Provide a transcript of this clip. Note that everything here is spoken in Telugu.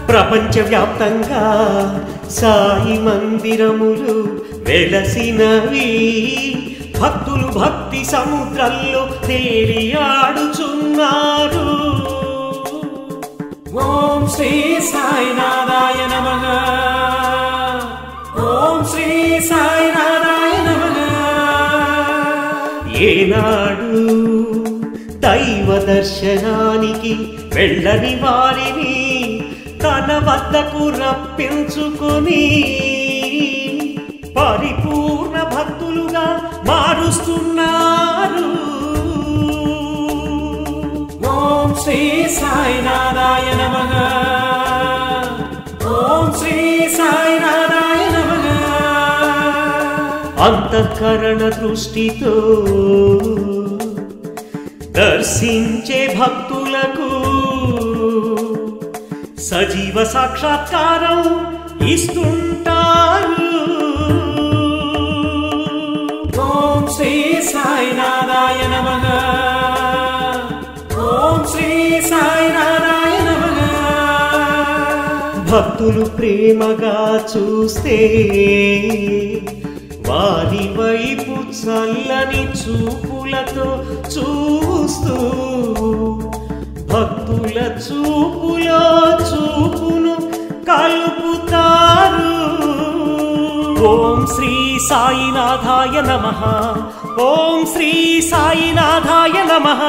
ప్రపంచవ్యాప్తంగా సాయి మందిరములు వెలసినవి. భక్తులు భక్తి సముద్రంలో తేలియాడుచున్నారు. ఓం శ్రీ సాయినాథాయ నమః. ఓం శ్రీ సాయినాథాయ నమః. ఏనాడు దైవ దర్శనానికి వెళ్ళని వారిని తన వద్దకు రప్పించుకొని పరిపూర్ణ భక్తులుగా మారుస్తున్నారు. ఓం శ్రీ సాయినాథాయ నమః. ఓం శ్రీ సాయినాథాయ నమః. అంతఃకరణ దృష్టితో దర్శించే భక్తులకు సజీవ సాక్షాత్కారం ఇస్తుంటారు. ఓం శ్రీ సాయినాథాయ నమః. ఓం శ్రీ సాయినాథాయ నమః. భక్తులు ప్రేమగా చూస్తే వారి వైపు చల్లని చూపులతో చూస్తూ భక్తుల చూపులో చూపును కలుపుతారు. ఓం శ్రీ సాయినాథాయ నమః. ఓం శ్రీ సాయినాథాయ నమః.